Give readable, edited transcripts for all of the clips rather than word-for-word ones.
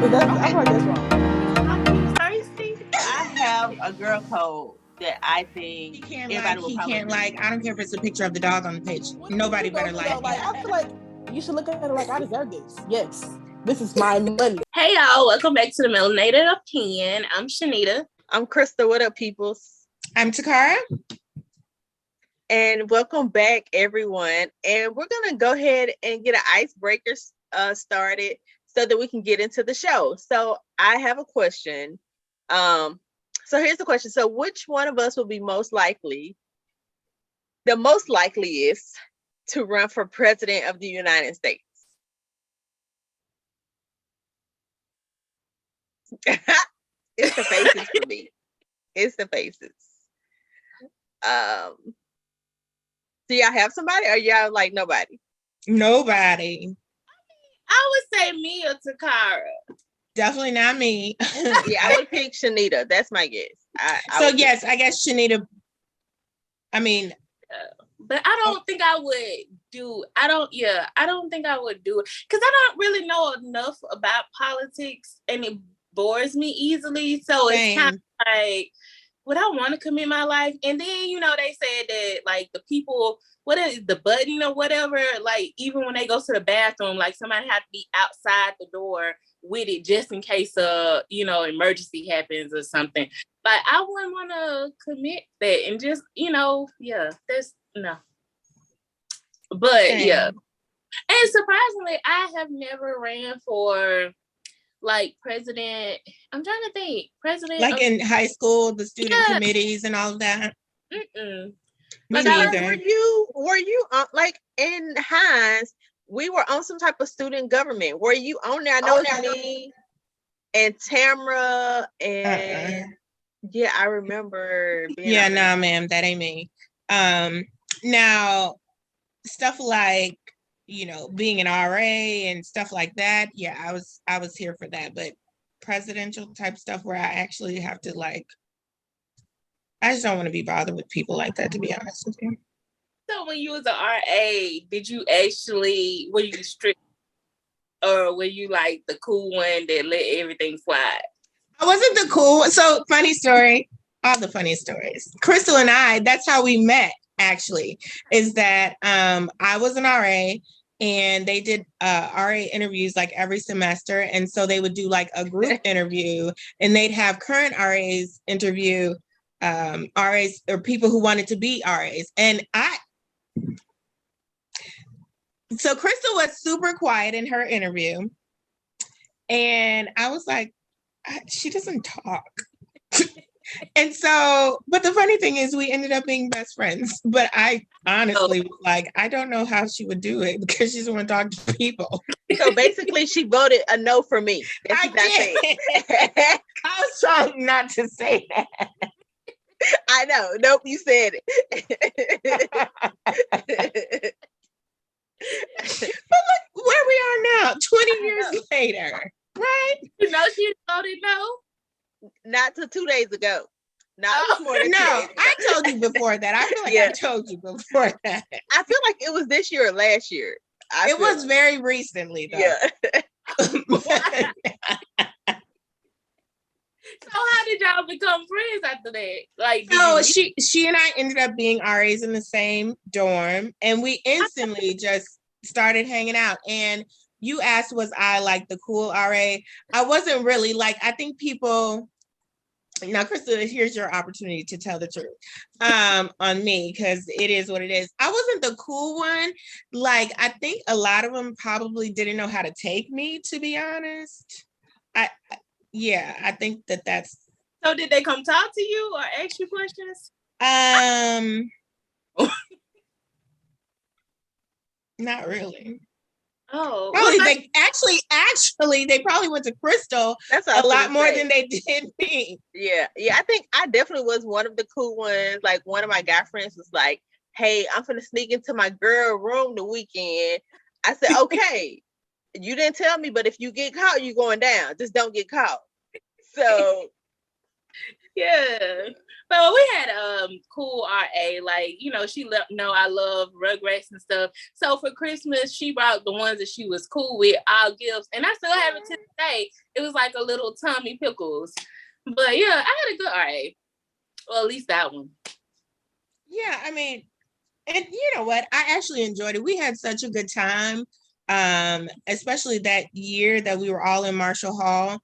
I feel like that's wrong. Thirsty. I have a girl code that I think everybody will He probably can't like. I don't care if it's a picture of the dog on the page. Nobody better like him. Like I feel like you should look at it like I deserve this. Yes, this is my money. Hey y'all, welcome back to the Melanated Opinion. I'm Shanita. I'm Krista. What up, peoples? I'm Takara. And welcome back, everyone. And we're gonna go ahead and get an icebreaker started so that we can get into the show. So I have a question. So here's the question. So which one of us will be the most likeliest to run for president of the United States? It's the faces for me. It's the faces. Do y'all have somebody, or y'all like nobody? Nobody. I would say me or Takara. Definitely not me. Yeah, I would pick Shanita. That's my guess. I guess Shanita. I mean, but I don't think I would do. I don't think I would do it because I don't really know enough about politics, and it bores me easily. So It's kind of like, would I want to commit my life? And then, they said that like the people, what is the button or whatever, like even when they go to the bathroom, like somebody had to be outside the door with it just in case emergency happens or something. Like I wouldn't want to commit that and just, that's no. But yeah. And surprisingly, I have never ran for like president. I'm trying to think. President, like in high school, the student committees and all of that. Mm-mm. Me neither. Were you like in Hines? We were on some type of student government. Were you on there? I know it's me and Tamara and yeah, I remember. Nah, ma'am, that ain't me. Now stuff like being an RA and stuff like that. Yeah, I was here for that, but presidential type stuff where I actually have to I just don't want to be bothered with people like that, to be honest with you. So when you was an RA, were you strict or were you like the cool one that let everything slide? I wasn't the cool one. So funny story, all the funny stories. Crystal and I, that's how we met actually, is that I was an RA and they did RA interviews like every semester. And so they would do like a group interview and they'd have current RAs interview RAs or people who wanted to be RAs. And so Crystal was super quiet in her interview. And I was like, she doesn't talk. And so, but the funny thing is we ended up being best friends. But I honestly was like, I don't know how she would do it because she doesn't want to talk to people. So basically she voted a no for me. I did. I was trying not to say that. I know. Nope, you said it. But look where we are now, 20 years later, right? She voted no? Not till 2 days ago. No, I told you before that. I feel like I told you before that. I feel like it was this year or last year. It was very recently, though. Yeah. So how did y'all become friends after that? Like, so she and I ended up being RAs in the same dorm, and we instantly just started hanging out. And you asked, was I like the cool RA? I wasn't really. Like, I think people. Now, Krista, here's your opportunity to tell the truth on me, because it is what it is. I wasn't the cool one. Like, I think a lot of them probably didn't know how to take me, to be honest. I think that's. So did they come talk to you or ask you questions? Not really. Oh, probably they probably went to Crystal. That's a lot more than they did me. Yeah. I think I definitely was one of the cool ones. Like one of my guy friends was like, "Hey, I'm gonna sneak into my girl room the weekend." I said, "Okay." You didn't tell me, but if you get caught, you're going down. Just don't get caught. So Yeah. But we had cool RA, like, you know, she let know I love Rugrats and stuff. So for Christmas, she brought the ones that she was cool with, all gifts, and I still have it to this day. It was like a little Tommy Pickles. But yeah, I had a good RA. Well, at least that one. Yeah, I mean, and you know what? I actually enjoyed it. We had such a good time, especially that year that we were all in Marshall Hall.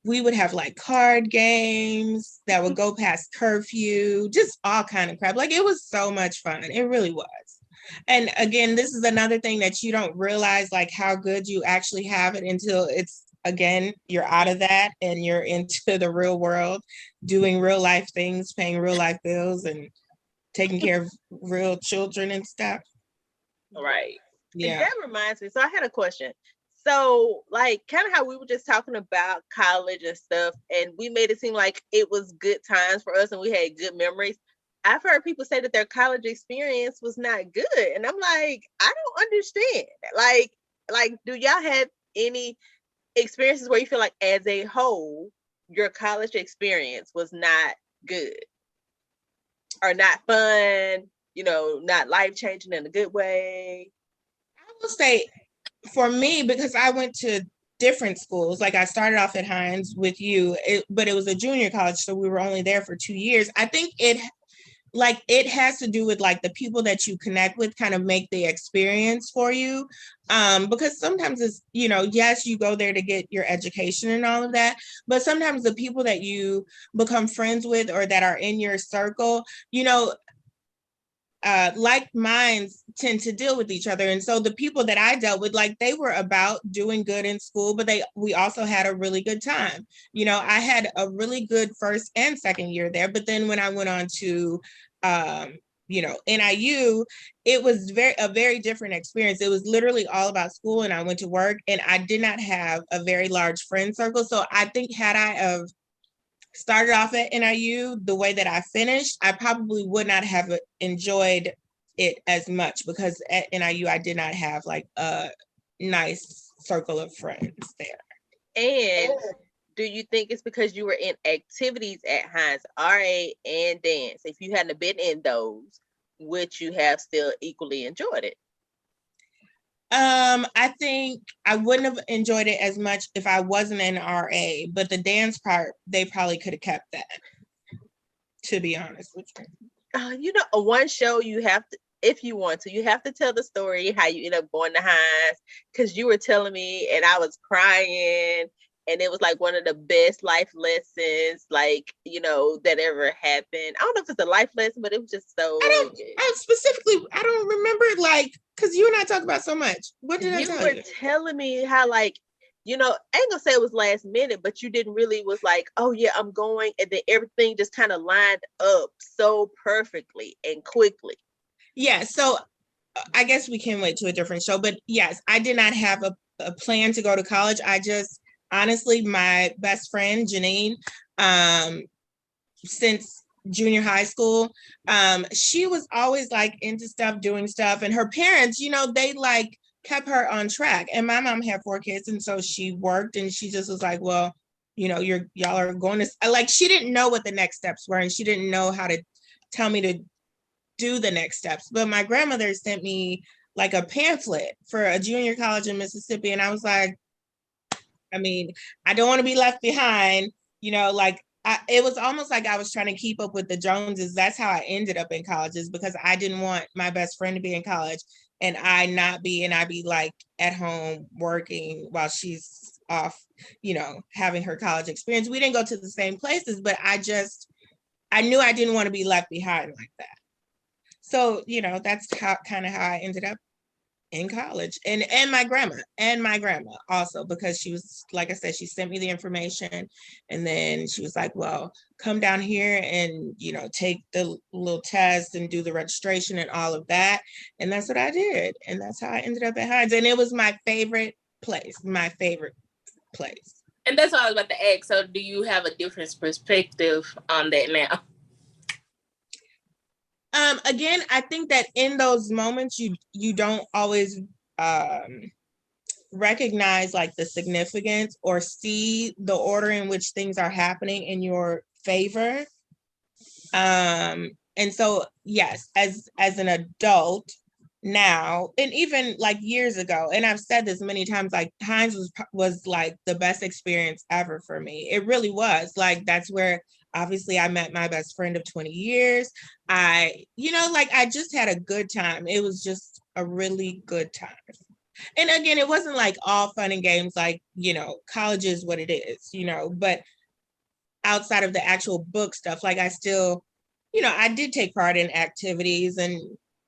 We would have like card games that would go past curfew, just all kind of crap. Like it was so much fun. It really was. And again, this is another thing that you don't realize like how good you actually have it until it's again, you're out of that and you're into the real world, doing real life things, paying real life bills and taking care of real children and stuff. Right. Yeah. And that reminds me. So I had a question. So, like, kind of how we were just talking about college and stuff, and we made it seem like it was good times for us and we had good memories. I've heard people say that their college experience was not good. And I'm like, I don't understand. Like, do y'all have any experiences where you feel like as a whole, your college experience was not good or not fun, you know, not life-changing in a good way? I will say for me, because I went to different schools, like I started off at Hines with you, but it was a junior college, so we were only there for 2 years. I think it has to do with like the people that you connect with kind of make the experience for you, because sometimes it's, you know, yes, you go there to get your education and all of that, but sometimes the people that you become friends with or that are in your circle, you know, like minds tend to deal with each other. And so the people that I dealt with, like they were about doing good in school, but we also had a really good time. You know, I had a really good first and second year there. But then when I went on to you know, NIU, it was a very different experience. It was literally all about school and I went to work and I did not have a very large friend circle. So I think had I have started off at NIU the way that I finished, I probably would not have enjoyed it as much because at NIU I did not have like a nice circle of friends there. And do you think it's because you were in activities at Hines, RA and dance? If you hadn't been in those, would you have still equally enjoyed it? I think I wouldn't have enjoyed it as much if I wasn't in RA, but the dance part, they probably could have kept that, to be honest with you. You know, one show you have to, if you want to, you have to tell the story how you end up going to Hines, because you were telling me and I was crying and it was like one of the best life lessons, like, you know, that ever happened. I don't know if it's a life lesson, but it was just so I don't remember, like, because you and I talk about so much. What did I tell you? You were telling me how, like, you know, I ain't gonna say it was last minute, but you didn't really was like, oh yeah, I'm going, and then everything just kind of lined up so perfectly and quickly. Yeah, so I guess we can wait to a different show, but yes, I did not have a plan to go to college. I just, honestly, my best friend, Janine, since junior high school, she was always like into stuff, doing stuff, and her parents, you know, they like kept her on track. And my mom had 4 kids, and so she worked, and she just was like, well, you know, y'all are going to, like, she didn't know what the next steps were, and she didn't know how to tell me to do the next steps. But my grandmother sent me like a pamphlet for a junior college in Mississippi, and I was like, I mean, I don't want to be left behind, you know, like it was almost like I was trying to keep up with the Joneses. That's how I ended up in colleges, because I didn't want my best friend to be in college and I not be, and I'd be like at home working while she's off, you know, having her college experience. We didn't go to the same places, but I knew I didn't want to be left behind like that. So, you know, that's kind of how I ended up in college. And my grandma also, because she was, like I said, she sent me the information, and then she was like, well, come down here and, you know, take the little test and do the registration and all of that. And that's what I did. And that's how I ended up at Hines. And it was my favorite place. And that's what I was about to ask. So do you have a different perspective on that now? Again, I think that in those moments, you don't always recognize like the significance or see the order in which things are happening in your favor. And so, yes, as an adult now, and even like years ago, and I've said this many times, like Heinz was like the best experience ever for me. It really was. Like that's where obviously I met my best friend of 20 years. I just had a good time. It was just a really good time. And again, it wasn't like all fun and games, like, college is what it is, but outside of the actual book stuff, like I still, I did take part in activities and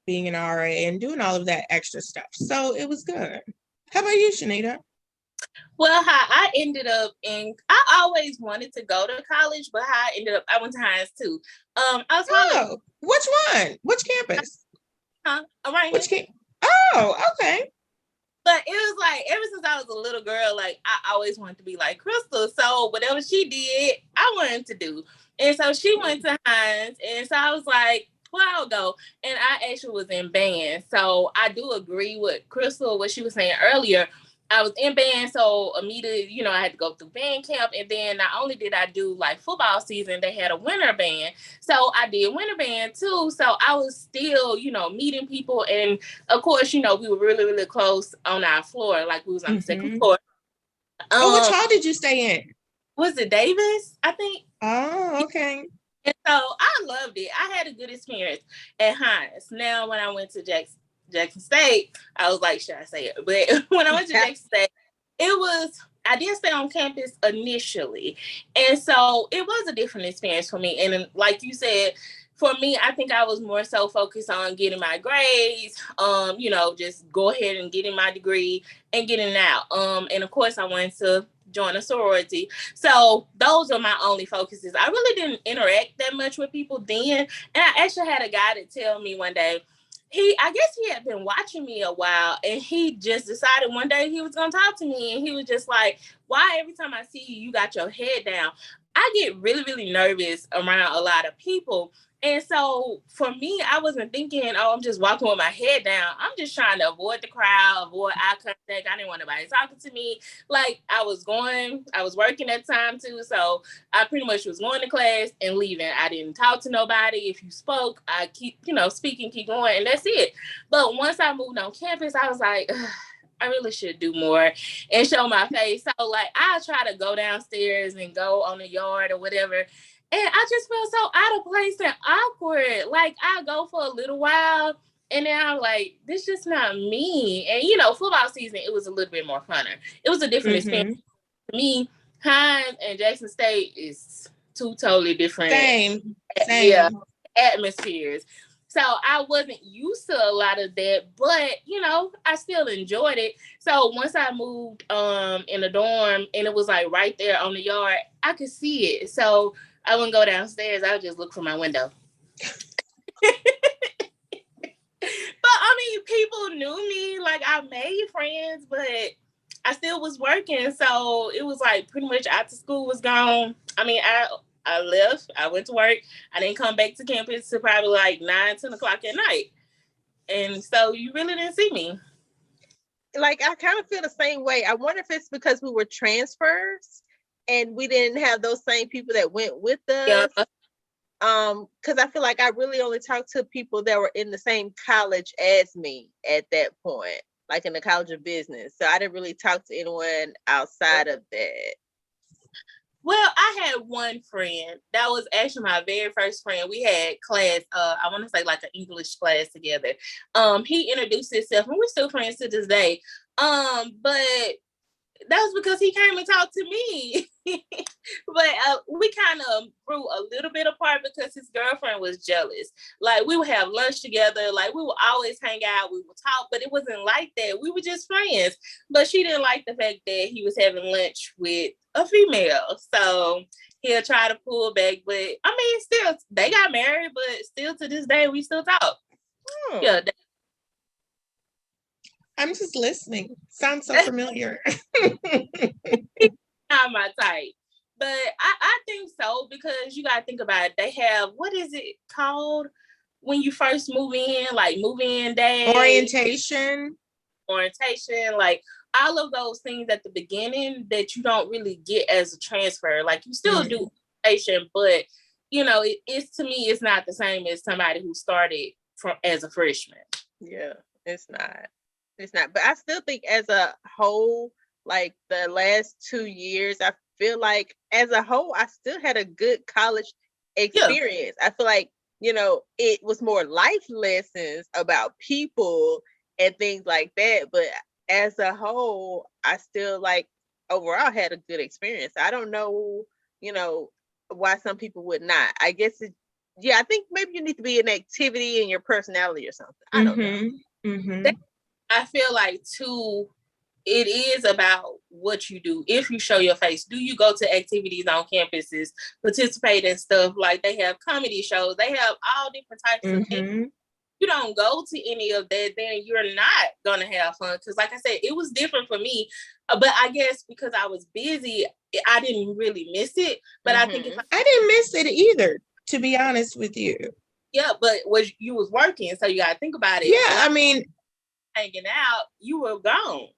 being an RA and doing all of that extra stuff. So it was good. How about you, Shanita? Well, how I ended up I always wanted to go to college, but how I ended up, I went to Hines too. I was which one? Which campus? Right Which here. Oh, okay. But it was like, ever since I was a little girl, like I always wanted to be like Crystal. So whatever she did, I wanted to do. And so she went to Hines. And so I was like, well, I'll go. And I actually was in band. So I do agree with Crystal, what she was saying earlier. I was in band, so immediately, I had to go through band camp. And then not only did I do like football season, they had a winter band. So I did winter band too. So I was still, meeting people. And of course, we were really, really close on our floor. Like we was on the second floor. Which hall did you stay in? Was it Davis, I think? Oh, okay. And so I loved it. I had a good experience at Hines. Now, when I went to Jackson State, I was like, should I say it? But when I went to Jackson State, I did stay on campus initially. And so it was a different experience for me. And like you said, for me, I think I was more so focused on getting my grades, just go ahead and getting my degree and getting out. And of course, I wanted to join a sorority. So those are my only focuses. I really didn't interact that much with people then. And I actually had a guy to tell me one day, I guess he had been watching me a while, and he just decided one day he was going to talk to me. And he was just like, why every time I see you, you got your head down? I get really, really nervous around a lot of people. And so for me, I wasn't thinking, I'm just walking with my head down. I'm just trying to avoid the crowd, avoid eye contact. I didn't want nobody talking to me. Like I was working at the time too. So I pretty much was going to class and leaving. I didn't talk to nobody. If you spoke, I keep, speaking, keep going, and that's it. But once I moved on campus, I was like, I really should do more and show my face. So like I try to go downstairs and go on the yard or whatever. And I just felt so out of place and awkward. Like I go for a little while and then I'm like, this is just not me. And football season, it was a little bit more funner. It was a different experience. For me, Hines and Jackson State is two totally different atmospheres. So I wasn't used to a lot of that, but I still enjoyed it. So once I moved in a dorm and it was like right there on the yard, I could see it. So I wouldn't go downstairs. I would just look from my window. But people knew me. Like I made friends, but I still was working. So it was like pretty much after school was gone. I left. I went to work. I didn't come back to campus till probably like 9-10 o'clock at night. And so you really didn't see me. Like I kind of feel the same way. I wonder if it's because we were transfers and we didn't have those same people that went with us. Yeah. Because I feel like I really only talked to people that were in the same college as me at that point, like in the College of Business. So I didn't really talk to anyone outside of that. Well, I had one friend that was actually my very first friend. We had class, I want to say like an English class together. He introduced himself and we're still friends to this day. But that was because he came and talked to me. But we kind of grew a little bit apart because his girlfriend was jealous. Like we would have lunch together. Like we would always hang out. We would talk, but it wasn't like that. We were just friends. But she didn't like the fact that he was having lunch with a female. So he'll try to pull back. But still, they got married, but still to this day, we still talk. Yeah. I'm just listening. Sounds so familiar. Not my type. But I think so because you got to think about it. They have, what is it called when you first move in? Like move in day. Orientation. Like all of those things at the beginning that you don't really get as a transfer. Like you still do education, but you know, it's to me, it's not the same as somebody who started from as a freshman. Yeah, it's not. It's not. But I still think as a whole, like the last 2 years, I feel like as a whole, I still had a good college experience. I feel like, you know, it was more life lessons about people and things like that. But as a whole, I still like overall had a good experience. I don't know, you know, why some people would not. I guess I think maybe you need to be an activity in your personality or something. I don't know. I feel like too, it is about what you do. If you show your face, do you go to activities on campuses, participate in stuff like they have comedy shows, they have all different types of things. You don't go to any of that, then you're not gonna have fun. Because like I said, it was different for me, but I guess because I was busy, I didn't really miss it. But I think if I didn't miss it either, to be honest with you. Yeah, but you was working, so you gotta think about it. Yeah, I mean, hanging out, you were gone.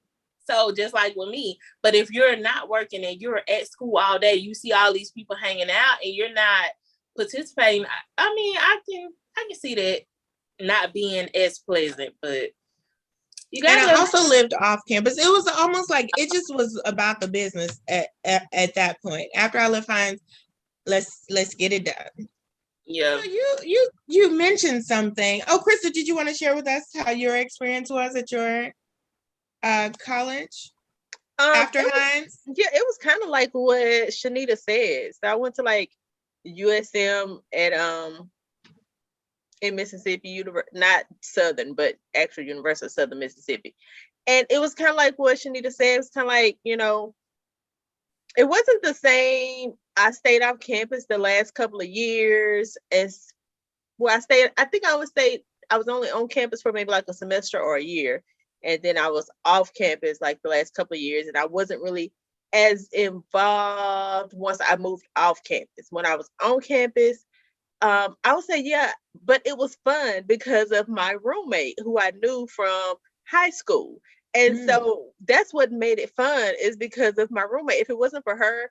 So just like with me, but if you're not working and you're at school all day, you see all these people hanging out and you're not participating. I mean, I can see that not being as pleasant, but you got. And I also lived off campus. It was almost like it just was about the business at that point. After I left Hines, let's get it done. Yeah. So you mentioned something. Oh, Krista, did you want to share with us how your experience was at your college after Hines? Yeah, it was kind of like what Shanita said. So I went to like USM at in Mississippi, not Southern, but actual University of Southern Mississippi. And it was kind of like what Shanita said. It was kind of like, you know, it wasn't the same. I stayed off campus the last couple of years as well. I think I was only on campus for maybe like a semester or a year. And then I was off campus like the last couple of years. And I wasn't really as involved once I moved off campus. When I was on campus, I would say, yeah, but it was fun because of my roommate who I knew from high school. And so that's what made it fun, is because of my roommate. If it wasn't for her,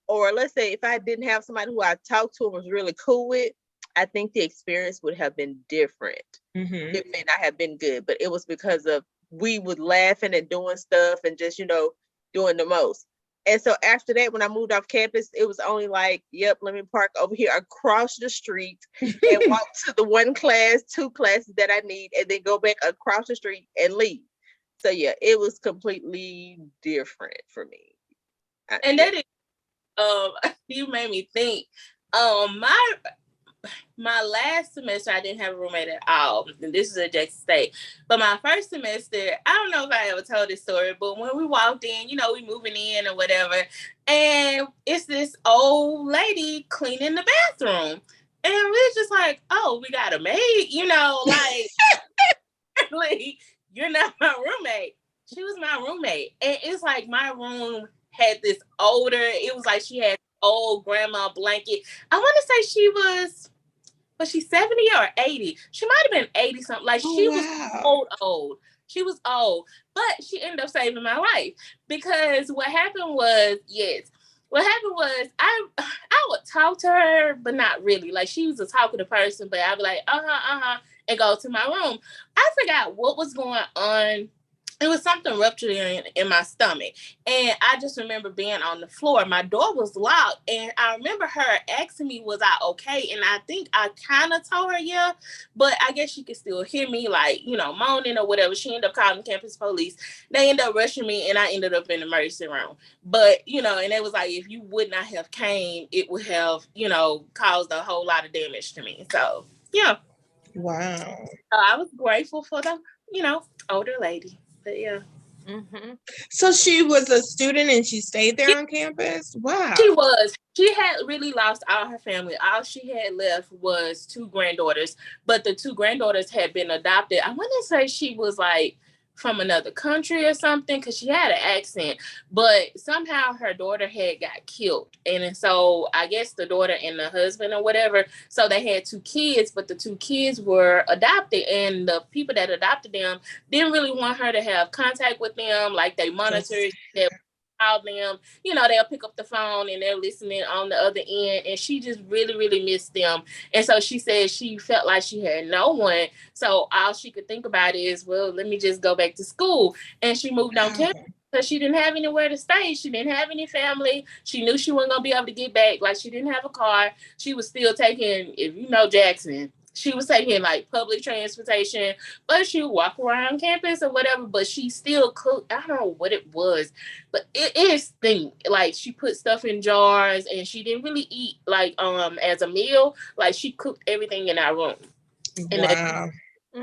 or let's say if I didn't have somebody who I talked to and was really cool with, I think the experience would have been different. It may not have been good, but it was because of we would laughing and doing stuff and just, you know, doing the most. And so after that, when I moved off campus, it was only like, yep, let me park over here across the street and walk to the 1 class, 2 classes that I need, and then go back across the street and leave. So yeah, it was completely different for me. And that is, you made me think. My last semester, I didn't have a roommate at all. And this is at Jackson State. But my first semester, I don't know if I ever told this story, but when we walked in, you know, we moving in or whatever, and it's this old lady cleaning the bathroom. And we're just like, oh, we got a maid, you know, like, you're not my roommate. She was my roommate. And it's like my room had this older, it was like she had old grandma blanket. I want to say she was she 70 or 80? She might have been 80 something. Like she was old. She was old, but she ended up saving my life because what happened was I would talk to her, but not really. Like she was a talkative person, but I'd be like, and go to my room. I forgot what was going on. It was something ruptured in my stomach. And I just remember being on the floor. My door was locked. And I remember her asking me, was I okay? And I think I kind of told her, yeah. But I guess she could still hear me, like, you know, moaning or whatever. She ended up calling campus police. They ended up rushing me, and I ended up in the emergency room. But, you know, and it was like, if you would not have came, it would have, you know, caused a whole lot of damage to me. So, yeah. Wow. I was grateful for the, you know, older lady. But yeah. So she was a student and she stayed there on campus? Wow. She was. She had really lost all her family. All she had left was 2 granddaughters, but the 2 granddaughters had been adopted. I want to say she was like from another country or something, because she had an accent, but somehow her daughter had got killed. And so I guess the daughter and the husband or whatever, so they had 2 kids, but the 2 kids were adopted, and the people that adopted them didn't really want her to have contact with them. Like, they monitored, they call them, you know, they'll pick up the phone and they're listening on the other end, and she just really, really missed them. And so she said she felt like she had no one, so all she could think about is, well, let me just go back to school. And she moved on campus because she didn't have anywhere to stay. She didn't have any family. She knew she wasn't gonna be able to get back. Like, she didn't have a car. She was still taking, if you know Jackson, she was taking like public transportation, but she would walk around campus or whatever. But she still cooked. I don't know what it was, but it is thing. Like, she put stuff in jars, and she didn't really eat like as a meal. Like, she cooked everything in our room. Wow.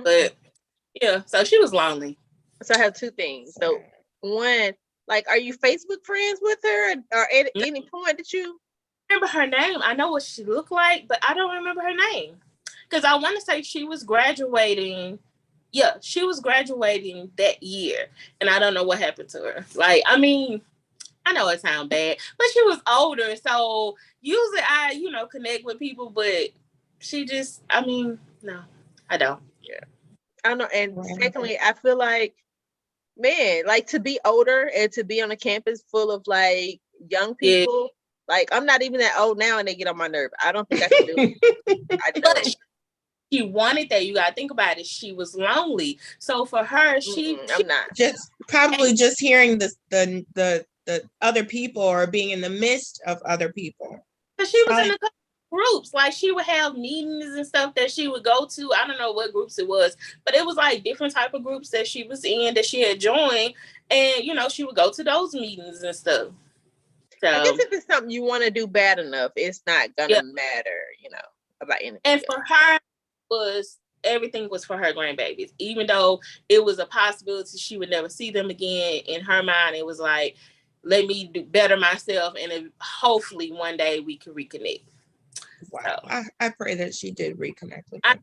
But yeah, so she was lonely. So I have 2 things. So one, like, are you Facebook friends with her, or at any point did you remember her name? I know what she looked like, but I don't remember her name. Because I want to say she was graduating. Yeah, she was graduating that year. And I don't know what happened to her. Like, I mean, I know it sounds bad, but she was older. So usually I, you know, connect with people, but she just, I mean, no, I don't. Yeah. I don't know. And secondly, I feel like, man, like, to be older and to be on a campus full of like young people, like, I'm not even that old now and they get on my nerve. I don't think I can do it. I don't. But she wanted that. You gotta think about it. She was lonely. So for her, I'm not. Just probably just hearing the other people, or being in the midst of other people. Because she was in a couple groups. Like, she would have meetings and stuff that she would go to. I don't know what groups it was, but it was like different type of groups that she was in, that she had joined. And, you know, she would go to those meetings and stuff. So I guess if it's something you want to do bad enough, it's not gonna matter, you know, about anything. And for her, everything was for her grandbabies. Even though it was a possibility she would never see them again, in her mind it was like, let me do better myself, and hopefully one day we can reconnect. Wow. So, I pray that she did reconnect with them.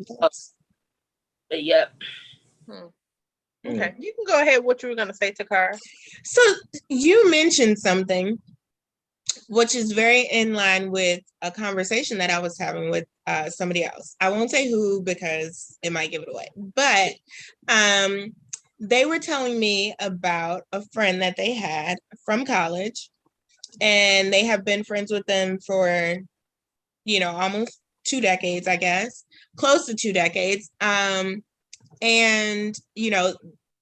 But yep. Okay, you can go ahead. What you were gonna say, Takara? So you mentioned something which is very in line with a conversation that I was having with somebody else. I won't say who because it might give it away, but they were telling me about a friend that they had from college, and they have been friends with them for, you know, almost 2 decades, I guess, close to 2 decades. And, you know,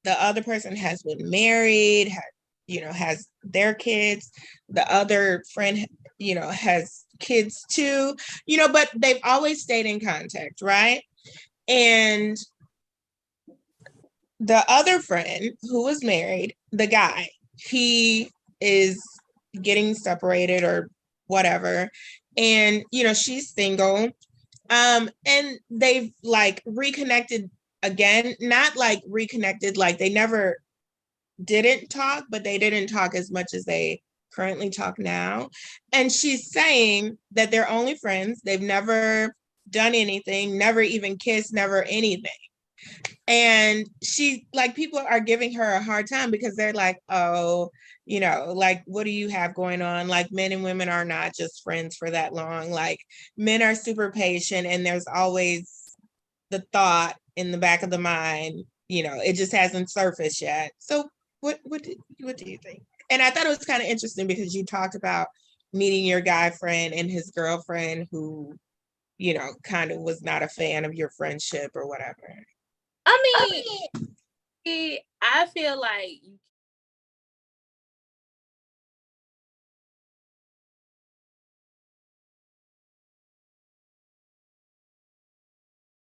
the other person has been married, has their kids. The other friend, you know, has kids too, you know, but they've always stayed in contact, right? And the other friend who was married, the guy, he is getting separated or whatever. And, you know, she's single. And they've like reconnected again, not like reconnected, like they never didn't talk, but they didn't talk as much as they currently talk now. And she's saying that they're only friends. They've never done anything, never even kissed, never anything. And she, like, people are giving her a hard time because they're like, oh, you know, like, what do you have going on? Like, men and women are not just friends for that long. Like, men are super patient, and there's always the thought in the back of the mind, you know, it just hasn't surfaced yet. So what do you think? And I thought it was kind of interesting because you talked about meeting your guy friend and his girlfriend who, you know, kind of was not a fan of your friendship or whatever. I mean, I feel like you